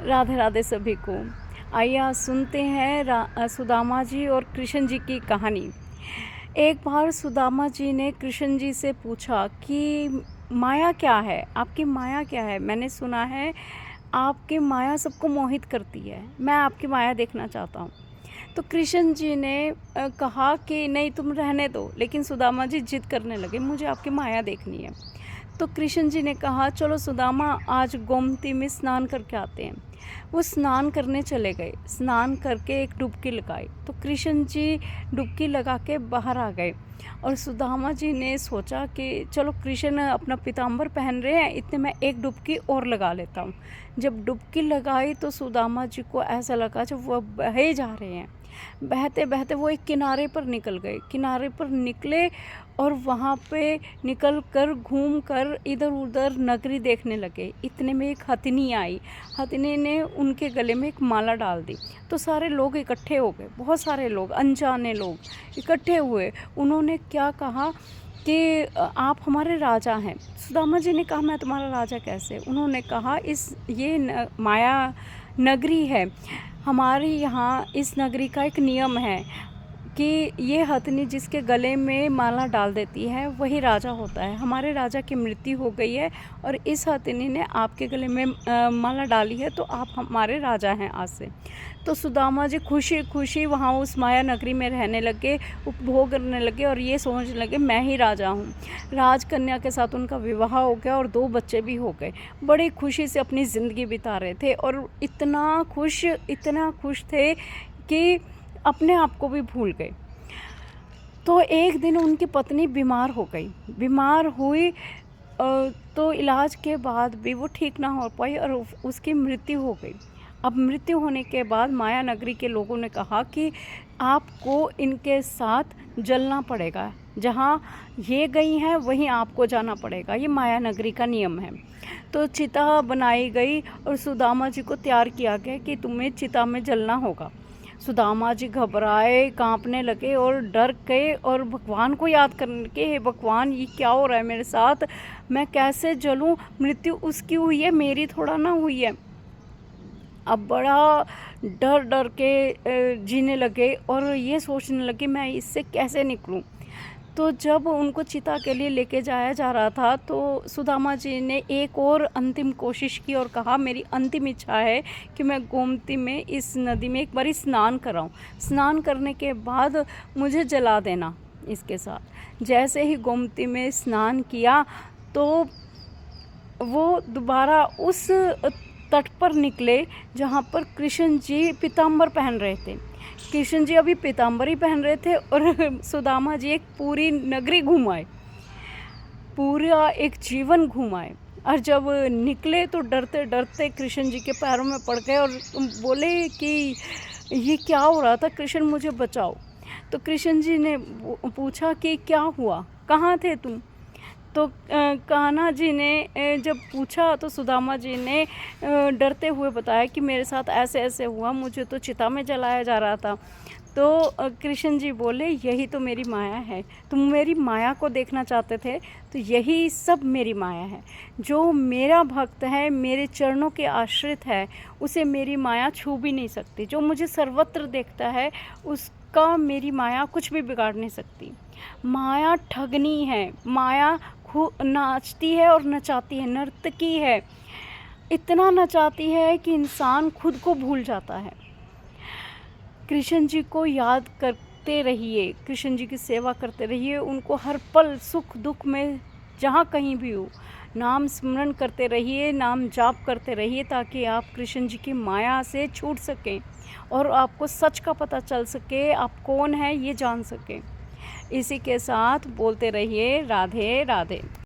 राधे राधे सभी को। आइए आज सुनते हैं सुदामा जी और कृष्ण जी की कहानी। एक बार सुदामा जी ने कृष्ण जी से पूछा कि माया क्या है, आपकी माया क्या है। मैंने सुना है आपकी माया सबको मोहित करती है, मैं आपकी माया देखना चाहता हूँ। तो कृष्ण जी ने कहा कि नहीं, तुम रहने दो। लेकिन सुदामा जी जिद करने लगे, मुझे आपकी माया देखनी है। तो कृष्ण जी ने कहा, चलो सुदामा, आज गोमती में स्नान करके आते हैं। वो स्नान करने चले गए। स्नान करके एक डुबकी लगाई। तो कृष्ण जी डुबकी लगा के बाहर आ गए और सुदामा जी ने सोचा कि चलो कृष्ण अपना पीताम्बर पहन रहे हैं, इतने मैं एक डुबकी और लगा लेता हूँ। जब डुबकी लगाई तो सुदामा जी को ऐसा लगा जब वह बहे जा रहे हैं। बहते बहते वो एक किनारे पर निकल गए। किनारे पर निकले और वहाँ पे निकल कर घूम कर इधर उधर नगरी देखने लगे। इतने में एक हथिनी आई। हथिनी ने उनके गले में एक माला डाल दी। तो सारे लोग इकट्ठे हो गए, बहुत सारे लोग, अनजाने लोग इकट्ठे हुए। उन्होंने क्या कहा कि आप हमारे राजा हैं। सुदामा जी ने कहा, मैं तुम्हारा राजा कैसे। उन्होंने कहा, ये माया नगरी है। हमारे यहाँ इस नगरी का एक नियम है कि ये हथनी जिसके गले में माला डाल देती है वही राजा होता है। हमारे राजा की मृत्यु हो गई है और इस हथनी ने आपके गले में माला डाली है, तो आप हमारे राजा हैं आज से। तो सुदामा जी खुशी खुशी वहाँ उस माया नगरी में रहने लगे, उपभोग करने लगे और ये सोचने लगे मैं ही राजा हूँ। राजकन्या के साथ उनका विवाह हो गया और 2 बच्चे भी हो गए। बड़ी खुशी से अपनी ज़िंदगी बिता रहे थे और इतना खुश थे कि अपने आप को भी भूल गए। तो एक दिन उनकी पत्नी बीमार हो गई। बीमार हुई तो इलाज के बाद भी वो ठीक ना हो पाई और उसकी मृत्यु हो गई। अब मृत्यु होने के बाद माया नगरी के लोगों ने कहा कि आपको इनके साथ जलना पड़ेगा, जहाँ ये गई हैं वहीं आपको जाना पड़ेगा, ये माया नगरी का नियम है। तो चिता बनाई गई और सुदामा जी को तैयार किया गया कि तुम्हें चिता में जलना होगा। सुदामा जी घबराए, कांपने लगे और डर गए और भगवान को याद करने लगे, हे भगवान, ये क्या हो रहा है मेरे साथ, मैं कैसे जलूं, मृत्यु उसकी हुई है, मेरी थोड़ा ना हुई है। अब बड़ा डर डर के जीने लगे और ये सोचने लगे मैं इससे कैसे निकलूं। तो जब उनको चिता के लिए लेके जाया जा रहा था तो सुदामा जी ने एक और अंतिम कोशिश की और कहा, मेरी अंतिम इच्छा है कि मैं गोमती में इस नदी में एक बारी स्नान कराऊं। स्नान करने के बाद मुझे जला देना इसके साथ। जैसे ही गोमती में स्नान किया तो वो दोबारा उस तट पर निकले जहाँ पर कृष्ण जी पीताम्बर पहन रहे थे। कृष्ण जी अभी पीताम्बर ही पहन रहे थे और सुदामा जी एक पूरी नगरी घुमाए, पूरा एक जीवन घुमाए। और जब निकले तो डरते डरते कृष्ण जी के पैरों में पड़ गए और बोले कि ये क्या हो रहा था, कृष्ण मुझे बचाओ। तो कृष्ण जी ने पूछा कि क्या हुआ, कहाँ थे तुम। तो कान्हा जी ने जब पूछा तो सुदामा जी ने डरते हुए बताया कि मेरे साथ ऐसे ऐसे हुआ, मुझे तो चिता में जलाया जा रहा था। तो कृष्ण जी बोले, यही तो मेरी माया है, तुम मेरी माया को देखना चाहते थे, तो यही सब मेरी माया है। जो मेरा भक्त है, मेरे चरणों के आश्रित है, उसे मेरी माया छू भी नहीं सकती। जो मुझे सर्वत्र देखता है उसका मेरी माया कुछ भी बिगाड़ नहीं सकती। माया ठगनी है, माया नाचती है और नचाती है, नर्तकी है। इतना नचाती है कि इंसान खुद को भूल जाता है। कृष्ण जी को याद करते रहिए, कृष्ण जी की सेवा करते रहिए, उनको हर पल सुख दुख में जहाँ कहीं भी हो नाम स्मरण करते रहिए, नाम जाप करते रहिए, ताकि आप कृष्ण जी की माया से छूट सकें और आपको सच का पता चल सके, आप कौन हैं ये जान सकें। इसी के साथ बोलते रहिए, राधे राधे।